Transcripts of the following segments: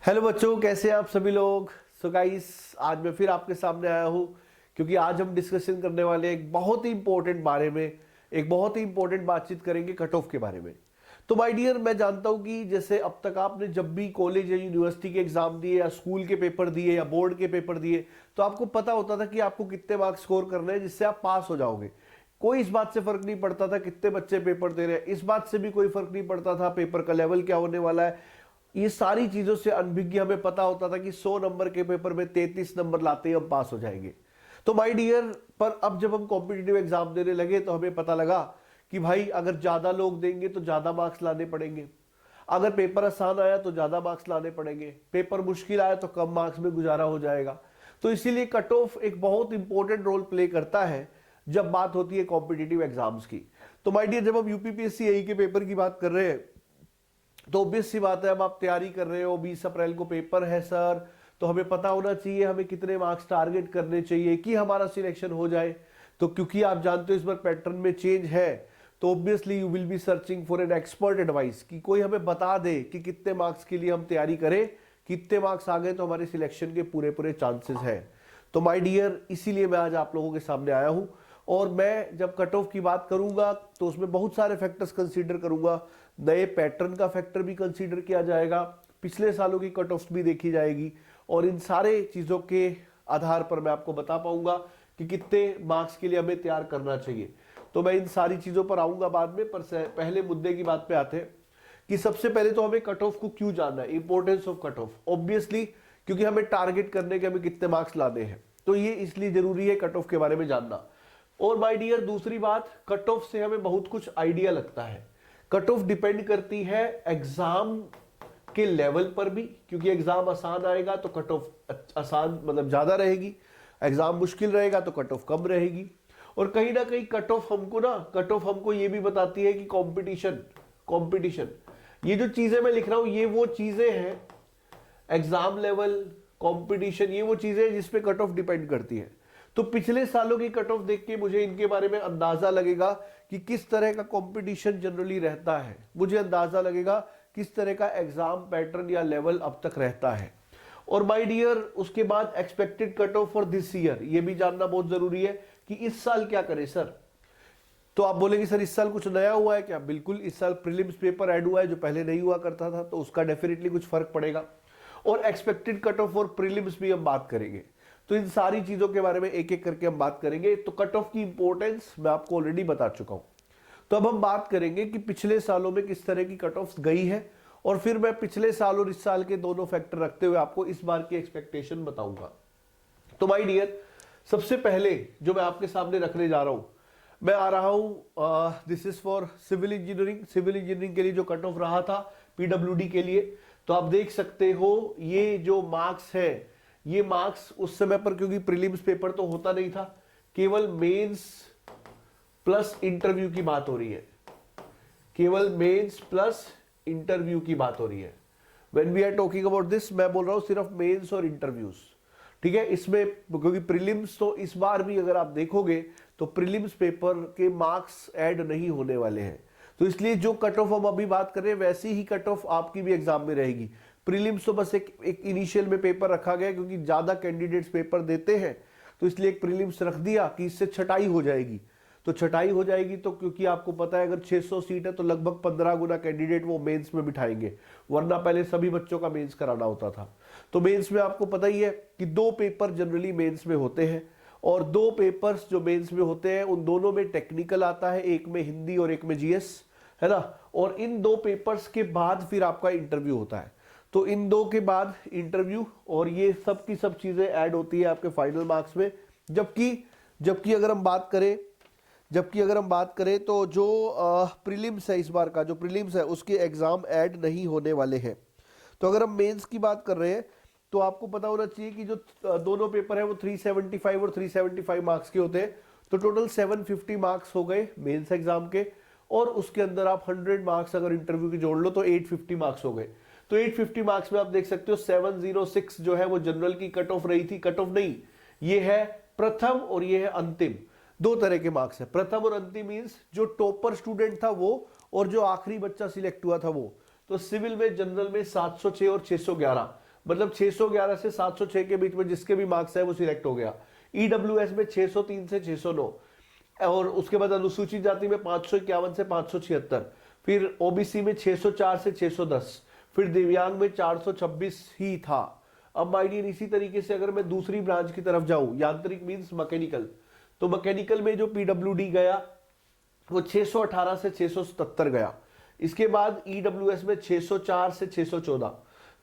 Hello बच्चों, कैसे हैं आप सभी लोग। सो गाइस, आज मैं फिर आपके सामने आया हूँ क्योंकि आज हम डिस्कशन करने वाले हैं एक बहुत ही इंपॉर्टेंट बारे में। एक बहुत ही इंपॉर्टेंट बातचीत करेंगे कट ऑफ के बारे में। तो माय डियर, मैं जानता हूँ कि जैसे अब तक आपने जब भी कॉलेज या यूनिवर्सिटी के एग्जाम दिए या स्कूल के पेपर दिए या बोर्ड के पेपर दिए तो आपको पता होता था कि आपको कितने मार्क्स स्कोर करने हैं जिससे आप पास हो जाओगे। कोई इस बात से फर्क नहीं पड़ता था कितने बच्चे पेपर दे रहे हैं, इस बात से भी कोई फर्क नहीं पड़ता था पेपर का लेवल क्या होने वाला है। ये सारी चीजों से अनभिज्ञ हमें पता होता था कि 100 नंबर के पेपर में 33 नंबर लाते ही हम पास हो जाएंगे। तो माय डियर, पर अब जब हम कॉम्पिटिटिव एग्जाम देने लगे तो हमें पता लगा कि भाई अगर ज्यादा लोग देंगे तो ज्यादा मार्क्स लाने पड़ेंगे। अगर पेपर आसान आया तो ज्यादा मार्क्स लाने पड़ेंगे, पेपर मुश्किल आया तो कम मार्क्स में गुजारा हो जाएगा। तो इसीलिए कट ऑफ एक बहुत इंपॉर्टेंट रोल प्ले करता है जब बात होती है कॉम्पिटिटिव एग्जाम्स की। तो माय डियर, जब हम यूपीपीएससी एई के पेपर की बात कर रहे हैं तो ऑब्वियस सी बात है, अब आप तैयारी कर रहे हो, 20 अप्रैल को पेपर है सर, तो हमें पता होना चाहिए हमें कितने मार्क्स टारगेट करने चाहिए कि हमारा सिलेक्शन हो जाए। तो क्योंकि आप जानते हो इस बार पैटर्न में चेंज है, तो obviously you will be searching for an expert advice कि कोई हमें बता दे कि कितने मार्क्स के लिए हम तैयारी करें, कितने मार्क्स आ गए तो हमारे सिलेक्शन के पूरे पूरे चांसेस हैं। तो माय डियर, इसीलिए मैं आज आप लोगों के सामने आया हूं। और मैं जब कट ऑफ की बात करूंगा तो उसमें बहुत सारे फैक्टर्स कंसीडर करूंगा। नए पैटर्न का फैक्टर भी कंसीडर किया जाएगा, पिछले सालों की कट ऑफ भी देखी जाएगी, और इन सारे चीजों के आधार पर मैं आपको बता पाऊंगा कि कितने मार्क्स के लिए हमें तैयार करना चाहिए। तो मैं इन सारी चीजों पर आऊंगा बाद में, पर पहले मुद्दे की बात पे आते हैं कि सबसे पहले तो हमें कट ऑफ को क्यों जानना है, importance of cut off. Obviously क्योंकि हमें टारगेट करने के हमें कितने मार्क्स लाने हैं, तो ये इसलिए जरूरी है कट ऑफ के बारे में जानना। और माय डियर, दूसरी बात, कट ऑफ से हमें बहुत कुछ आइडिया लगता है। कट ऑफ डिपेंड करती है एग्जाम के लेवल पर भी, क्योंकि एग्जाम आसान आएगा तो कट ऑफ आसान मतलब ज्यादा रहेगी, एग्जाम मुश्किल रहेगा तो कट ऑफ कम रहेगी। और कहीं ना कहीं कट ऑफ हमको ये भी बताती है कि कंपटीशन कंपटीशन ये जो चीजें मैं लिख रहा हूं ये वो चीजें हैं, एग्जाम लेवल, कंपटीशन, ये वो चीजें हैं जिसपे कट ऑफ डिपेंड करती है। तो पिछले सालों की कट ऑफ देख के मुझे इनके बारे में अंदाजा लगेगा कि किस तरह का कंपटीशन जनरली रहता है, मुझे अंदाजा लगेगा किस तरह का एग्जाम पैटर्न या लेवल अब तक रहता है। और माय डियर, उसके बाद expected cut off for this year, ये भी जानना बहुत जरूरी है कि इस साल क्या करें सर। तो आप बोलेंगे सर इस साल कुछ नया हुआ है क्या? बिल्कुल, इस साल प्रीलिम्स पेपर ऐड हुआ है जो पहले नहीं हुआ करता था, तो उसका डेफिनेटली कुछ फर्क पड़ेगा। और expected cut off for prelims भी हम बात करेंगे। तो इन सारी चीजों के बारे में एक एक करके हम बात करेंगे। तो कट ऑफ की इंपॉर्टेंस मैं आपको ऑलरेडी बता चुका हूं। तो अब हम बात करेंगे कि पिछले सालों में किस तरह की कट ऑफ गई है, और फिर मैं पिछले साल और इस साल के दोनों फैक्टर रखते हुए आपको इस बार की एक्सपेक्टेशन बताऊंगा। तो माय डियर, सबसे पहले जो मैं आपके सामने रखने जा रहा हूं, मैं आ रहा हूं, this is for civil engineering. Civil engineering के लिए जो कट ऑफ रहा था पीडब्ल्यूडी के लिए, तो आप देख सकते हो ये जो मार्क्स है, ये मार्क्स उस समय पर, क्योंकि प्रीलिम्स पेपर तो होता नहीं था, केवल मेंस प्लस इंटरव्यू की बात हो रही है, केवल मेंस प्लस इंटरव्यू की बात हो रही है। When we are talking about this, मैं बोल रहा हूं सिर्फ मेंस और इंटरव्यूज, ठीक है। इसमें क्योंकि प्रीलिम्स तो इस बार भी अगर आप देखोगे तो प्रीलिम्स पेपर के मार्क्स ऐड नहीं होने वाले हैं, तो इसलिए जो कट ऑफ हम अभी बात कर रहे हैं वैसी ही कट ऑफ आपकी भी एग्जाम में रहेगी। प्रीलिम्स तो बस एक इनिशियल में पेपर रखा गया क्योंकि ज्यादा कैंडिडेट्स पेपर देते हैं, तो इसलिए एक प्रीलिम्स रख दिया कि इससे छटाई हो जाएगी। तो छटाई हो जाएगी तो क्योंकि आपको पता है अगर 600 सीट है तो लगभग 15 गुना कैंडिडेट वो मेंस में बिठाएंगे, वरना पहले सभी बच्चों का मेंस कराना होता था। तो मेंस में आपको पता ही है कि 2 पेपर जनरली मेंस में होते हैं, और 2 पेपर्स जो मेंस में होते हैं उन दोनों में टेक्निकल आता है, एक में हिंदी और एक में जीएस, है ना। और इन 2 पेपर्स के बाद फिर आपका इंटरव्यू होता है। तो इन 2 के बाद इंटरव्यू, और ये सब की सब चीजें ऐड होती है आपके फाइनल मार्क्स में। जबकि अगर हम बात करें तो जो प्रीलिम्स है, इस बार का जो प्रीलिम्स है उसके एग्जाम ऐड नहीं होने वाले हैं। तो अगर हम मेंस की बात कर रहे हैं तो आपको पता होना चाहिए कि जो दोनों पेपर है वो 375 और 375 मार्क्स के होते हैं। तो टोटल 750 मार्क्स हो गए मेंस एग्जाम के, और उसके अंदर आप 100 मार्क्स अगर इंटरव्यू के जोड़ लो तो 850 मार्क्स हो गए। तो 850 मार्क्स में आप देख सकते हो 706 जो है वो जनरल की कट ऑफ रही थी। कट ऑफ नहीं, ये है प्रथम और ये है अंतिम, 2 तरह के मार्क्स है। प्रथम और अंतिम मींस जो टॉपर स्टूडेंट था वो, और जो आखिरी बच्चा सिलेक्ट हुआ था वो। तो सिविल में जनरल में 706 और 611, मतलब 611 से 706 के बीच में जिसके भी मार्क्स है वो सिलेक्ट हो गया। ईडब्ल्यूएस में 603 से 609, और उसके बाद अनुसूचित जाति में 551 से 576, फिर ओबीसी में 604 से 610, फिर दिव्यांग में 426 ही था। अब माय डियर इसी तरीके से अगर मैं दूसरी ब्रांच की तरफ जाऊं, यांत्रिक मींस मैकेनिकल, तो मैकेनिकल में जो पीडब्ल्यूडी गया वो 618 से 677 गया। इसके बाद ईडब्ल्यूएस में 604 से 614,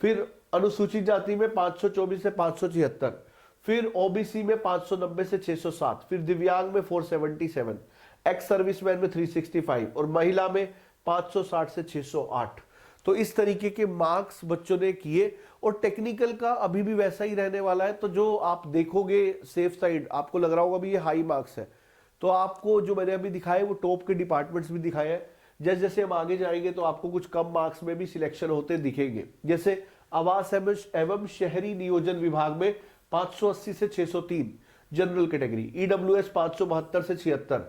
फिर अनुसूचित जाति में 524 से 576, फिर ओबीसी में 590 से 607, फिर दिव्यांग में 477, एक्स सर्विसमैन में 365 और महिला में 560 से 608। तो इस तरीके के मार्क्स बच्चों ने किए, और टेक्निकल का अभी भी वैसा ही रहने वाला है। तो जो आप देखोगे सेफ साइड, आपको लग रहा होगा भी ये हाई मार्क्स है, तो आपको जो मैंने अभी दिखाए वो टॉप के डिपार्टमेंट्स भी दिखाए हैं। जैसे जैसे हम आगे जाएंगे तो आपको कुछ कम मार्क्स में भी सिलेक्शन होते दिखेंगे। जैसे आवास एवं शहरी नियोजन विभाग में 580 से 603 जनरल कैटेगरी, ईडब्ल्यूएस 572 से 76,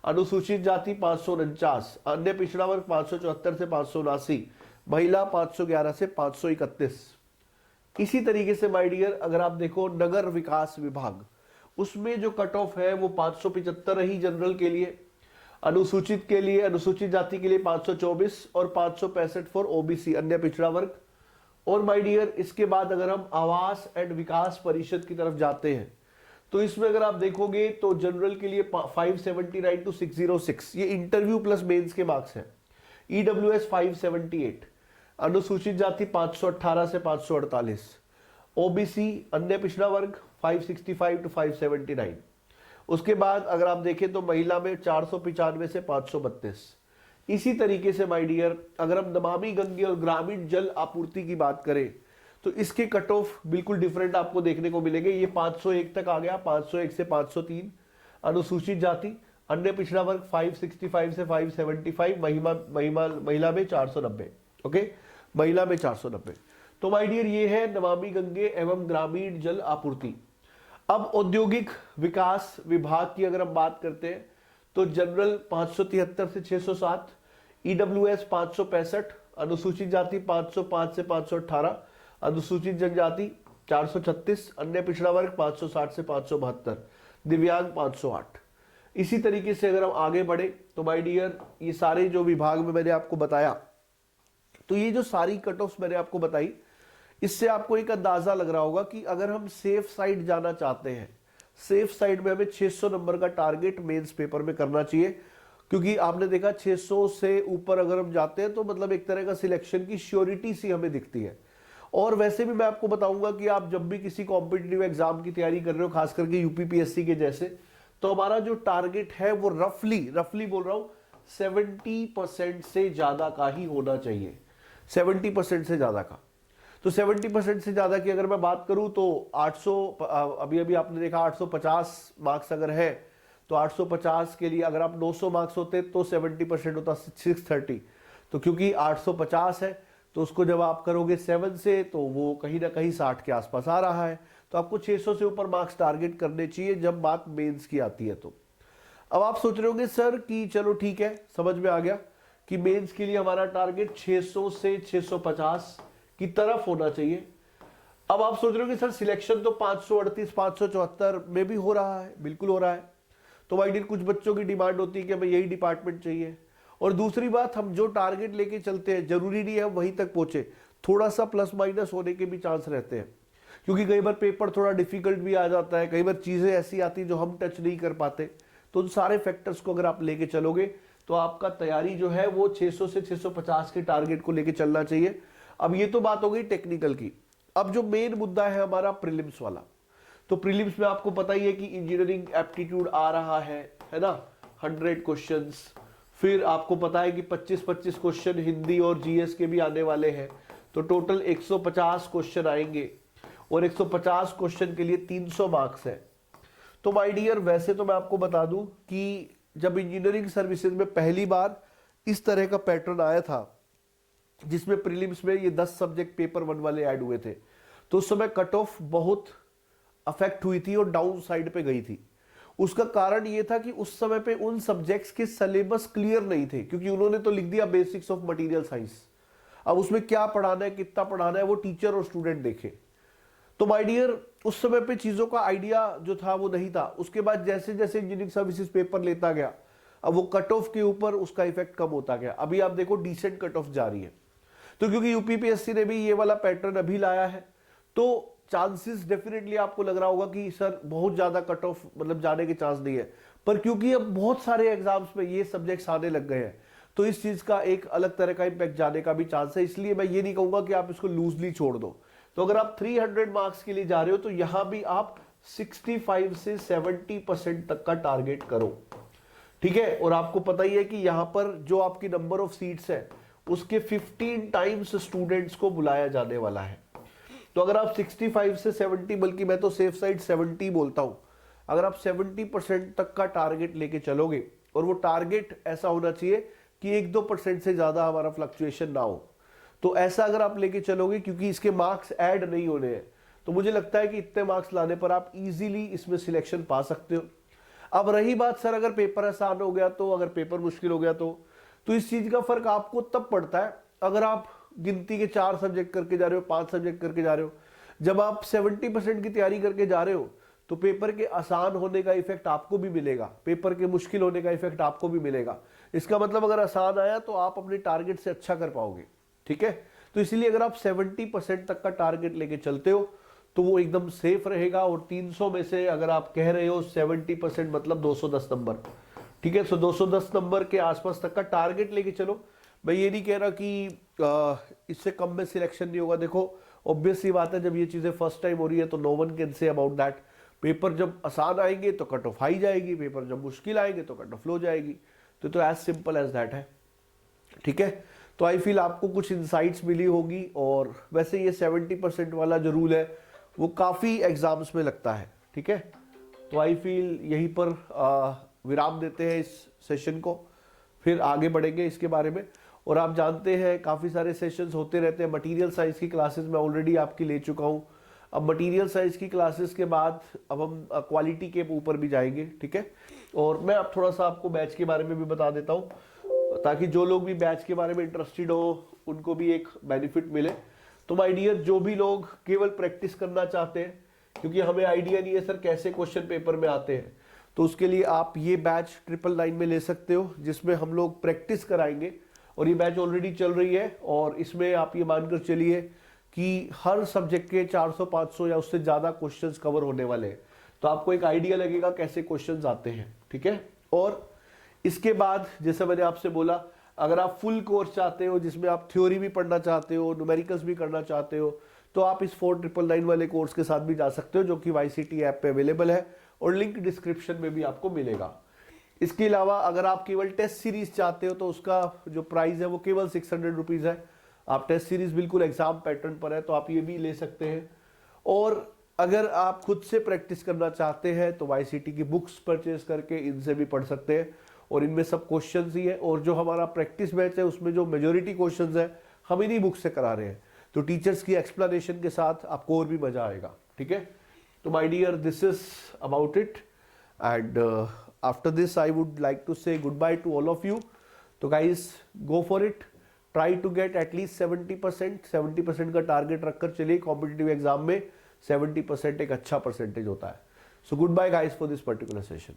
अनुसूचित जाति 549, अन्य पिछड़ा वर्ग 574 से 579, महिला 511 से 531। इसी तरीके से माय डियर अगर आप देखो नगर विकास विभाग, उसमें जो कट ऑफ है वो 575 रही जनरल के लिए, अनुसूचित के लिए, अनुसूचित जाति के लिए 524 और 565 फॉर ओबीसी अन्य पिछड़ा वर्ग। और माय डियर इसके बाद अगर हम आवास एंड विकास परिषद की तरफ जाते हैं तो इसमें अगर आप देखोगे तो जनरल के लिए 579 to 606, ये इंटरव्यू प्लस मेंस के मार्क्स हैं। ईडब्ल्यूएस 578, अनुसूचित जाति 518 से 548, ओबीसी अन्य पिछड़ा वर्ग 565 to 579। उसके बाद अगर आप देखें तो महिला में 495 से 532। इसी तरीके से माय डियर अगर हम नमामि गंगे और ग्रामीण जल आपूर्ति की बात करें तो इसके कट ऑफ बिल्कुल डिफरेंट आपको देखने को मिलेंगे। ये 501 तक आ गया, 501 से 503, अनुसूचित जाति अन्य पिछड़ा वर्ग 565 से 575, महिला में 490। ओके, महिला में 490। तो माय डियर ये है नमामि गंगे एवं ग्रामीण जल आपूर्ति। अब औद्योगिक विकास विभाग की अगर हम बात करते हैं तो जनरल 573 से 607, ईडब्ल्यूएस 565, अनुसूचित जाति 505 से 518, अनुसूचित जनजाति 436, अन्य पिछड़ा वर्ग 560 से 572, दिव्यांग 508। इसी तरीके से अगर हम आगे बढ़े तो माय डियर ये सारे जो विभाग में मैंने आपको बताया, तो ये जो सारी कट ऑफ्स मैंने आपको बताई, इससे आपको एक अंदाजा लग रहा होगा कि अगर हम सेफ साइड जाना चाहते हैं, सेफ साइड में हमें 600 नंबर का टारगेट मेंस पेपर में करना चाहिए। क्योंकि आपने देखा 600 से ऊपर अगर हम जाते हैं तो मतलब एक तरह का सिलेक्शन की श्योरिटी सी हमें दिखती है। और वैसे भी मैं आपको बताऊंगा कि आप जब भी किसी कॉम्पिटिटिव एग्जाम की तैयारी कर रहे हो, खास करके यूपीपीएससी के जैसे, तो हमारा जो टारगेट है वो रफली बोल रहा हूं 70% से ज्यादा का ही होना चाहिए, 70% से ज्यादा का। तो 70% से ज्यादा की अगर मैं बात करूं तो 800, अभी आपने देखा 850 मार्क्स अगर है तो 850 के लिए अगर आप 900 मार्क्स होते तो 70% होता 630। तो क्योंकि 850 है तो उसको जब आप करोगे 7 से तो वो कहीं ना कहीं 60 के आसपास आ रहा है। तो आपको 600 से ऊपर मार्क्स टारगेट करने चाहिए जब बात मेंस की आती है। तो अब आप सोच रहे होंगे सर कि चलो ठीक है, समझ में आ गया कि मेंस के लिए हमारा टारगेट 600 से 650 की तरफ होना चाहिए। अब आप सोच रहे हो कि सर सिलेक्शन तो 538 574 में भी हो रहा है, बिल्कुल हो रहा है। तो भाई कुछ बच्चों की डिमांड होती है कि हमें यही डिपार्टमेंट चाहिए। और दूसरी बात, हम जो टारगेट लेके चलते हैं जरूरी नहीं है हम वहीं तक पहुंचे, थोड़ा सा प्लस माइनस होने के भी चांस रहते हैं। क्योंकि कई बार पेपर थोड़ा डिफिकल्ट भी आ जाता है, कई बार चीजें ऐसी आती है जो हम टच नहीं कर पाते। तो उन सारे फैक्टर्स को अगर आप लेके चलोगे तो आपका तैयारी जो है वो 600 से 650 के टारगेट को लेके चलना चाहिए। अब ये तो बात हो गई टेक्निकल की। अब जो मेन मुद्दा है हमारा प्रीलिम्स वाला, तो प्रीलिम्स में आपको पता ही है कि इंजीनियरिंग एप्टीट्यूड आ रहा है ना, 100 क्वेश्चंस। फिर आपको पता है कि 25-25 क्वेश्चन हिंदी और जीएस के भी आने वाले हैं। तो टोटल 150 क्वेश्चन आएंगे और 150 क्वेश्चन के लिए 300 मार्क्स है। तो माय डियर वैसे तो मैं आपको बता दूं कि जब इंजीनियरिंग सर्विसेज में पहली बार इस तरह का पैटर्न आया था जिसमें प्रीलिम्स में ये 10 सब्जेक्ट पेपर 1 वाले ऐड हुए थे, तो उस समय कट ऑफ बहुत अफेक्ट हुई थी और डाउन साइड पे गई थी। उसका कारण ये था कि उस समय पे उन सब्जेक्ट्स के सिलेबस क्लियर नहीं थे, क्योंकि उन्होंने तो लिख दिया बेसिक्स ऑफ मटेरियल साइंस। अब उसमें क्या पढ़ाना है, कितना पढ़ाना है, वो टीचर और स्टूडेंट देखे। तो माय डियर, उस समय पे चीजों का आइडिया जो था वो नहीं था। उसके बाद जैसे जैसे इंजीनियरिंग सर्विसेज पेपर लेता गया, अब वो कट ऑफ के ऊपर उसका इफेक्ट कम होता गया। अभी आप देखो डिसेंट कट ऑफ जा रही है, तो क्योंकि यूपीपीएससी ने भी ये वाला पैटर्न अभी लाया है, तो चांसेस डेफिनेटली आपको लग रहा होगा कि सर बहुत ज्यादा कट ऑफ मतलब जाने के चांस नहीं है, पर क्योंकि अब बहुत सारे एग्जाम्स में ये सब्जेक्ट्स आने लग गए हैं, तो इस चीज का एक अलग तरह का इंपैक्ट जाने का भी चांस है। इसलिए मैं ये नहीं कहूंगा कि आप इसको लूजली छोड़ दो। तो अगर आप 300 मार्क्स के लिए जा रहे हो तो यहां भी आप 65 से 70% तक का टारगेट करो, ठीक है। और आपको पता ही है कि यहां पर जो आपकी नंबर ऑफ सीट्स है उसके 15 टाइम्स स्टूडेंट्स को बुलाया जाने वाला है। तो अगर आप 65 से 70, बल्कि मैं तो सेफ साइड 70 बोलता हूं, अगर आप 70% तक का टारगेट लेके चलोगे, और वो टारगेट ऐसा होना चाहिए कि 1-2% से ज्यादा हमारा फ्लक्चुएशन ना हो, तो ऐसा अगर आप लेके चलोगे, क्योंकि इसके मार्क्स ऐड नहीं होने हैं, तो मुझे लगता है कि इतने मार्क्स लाने पर आप इजीली इसमें सिलेक्शन पा सकते हो। अब रही बात सर अगर पेपर आसान हो गया तो, अगर पेपर मुश्किल हो गया तो इस चीज का फर्क आपको तब पड़ता है अगर आप गिनती के 4 सब्जेक्ट करके जा रहे हो, 5 सब्जेक्ट करके जा रहे हो। जब आप 70% की तैयारी करके जा रहे हो तो पेपर के आसान होने का इफेक्ट आपको भी मिलेगा, पेपर के मुश्किल होने का इफेक्ट आपको भी मिलेगा। इसका मतलब अगर आसान आया तो आप अपने टारगेट से अच्छा कर पाओगे, ठीक है। तो इसलिए अगर आप 70% तक का टारगेट लेके चलते हो तो वो एकदम सेफ रहेगा। और 300 में से अगर आप कह रहे हो 70% मतलब 210 नंबर, ठीक है। सो 210 नंबर के आसपास तक का टारगेट लेके चलो। मैं ये नहीं कह रहा कि इससे कम में सिलेक्शन नहीं होगा। देखो ऑब्वियस सी बात है, जब ये चीजें फर्स्ट टाइम हो रही है तो no one can say about that. Paper जब आसान आएंगे तो कट ऑफ हाई जाएगी, पेपर जब मुश्किल आएंगे तो कट ऑफ लो जाएगी। तो एज सिंपल एज दैट है, ठीक है। तो आई फील आपको कुछ इंसाइट्स मिली होगी। और वैसे ये 70% वाला जो रूल है वो काफी एग्जाम्स में लगता है, ठीक है। तो आई फील यहीं पर विराम देते हैं इस सेशन को, फिर आगे बढ़ेंगे इसके बारे में। और आप जानते हैं काफी सारे सेशंस होते रहते हैं। मटेरियल साइंस की क्लासेस मैं ऑलरेडी आपकी ले चुका हूं। अब मटेरियल साइंस की क्लासेस के बाद अब हम क्वालिटी के ऊपर भी जाएंगे, ठीक है। और मैं अब थोड़ा सा आपको बैच के बारे में भी बता देता हूं, ताकि जो लोग भी बैच के बारे में इंटरेस्टेड हो उनको भी एक बेनिफिट मिले। तो माय डियर, जो भी लोग केवल प्रैक्टिस करना चाहते हैं, क्योंकि हमें आइडिया नहीं है सर कैसे क्वेश्चन पेपर में आते हैं, तो उसके लिए आप ये बैच 999 में ले सकते हो, जिसमें हम लोग प्रैक्टिस कराएंगे। और ये बैच ऑलरेडी चल रही है, और इसमें आप ये मानकर चलिए कि हर सब्जेक्ट के 400-500 या उससे ज्यादा क्वेश्चंस कवर होने वाले हैं। तो आपको एक आइडिया लगेगा कैसे क्वेश्चंस आते हैं, ठीक है। और इसके बाद जैसे मैंने आपसे बोला, अगर आप फुल कोर्स चाहते हो जिसमें आप थ्योरी भी पढ़ना चाहते हो, न्यूमेरिकल्स भी करना चाहते हो, तो आप इस 4999 वाले कोर्स के साथ भी जा सकते हो, जो कि YCT ऐप पे अवेलेबल है, और लिंक डिस्क्रिप्शन में भी आपको मिलेगा। इसके अलावा अगर आप केवल टेस्ट सीरीज चाहते हो तो उसका जो प्राइस है वो केवल 600 रुपीज है। आप टेस्ट सीरीज बिल्कुल एग्जाम पैटर्न पर है, तो आप ये भी ले सकते हैं। और अगर आप खुद से प्रैक्टिस करना चाहते हैं तो YCT की बुक्स परचेज करके इनसे भी पढ़ सकते हैं, और इनमें सब क्वेश्चंस ही है। और जो हमारा प्रैक्टिस बैच है उसमें जो मेजोरिटी क्वेश्चंस है हम इन्हीं बुक से करा रहे हैं, तो टीचर्स की एक्सप्लेनेशन के साथ आपको और भी मजा आएगा, ठीक है। तो my dear, this is about it, and after this I would like to say goodbye to all of you. तो guys, go for it, try to get at least 70% का टारगेट रखकर चलिए। कॉम्पिटिटिव एग्जाम में 70% एक अच्छा percentage होता है। So goodbye guys for this particular session.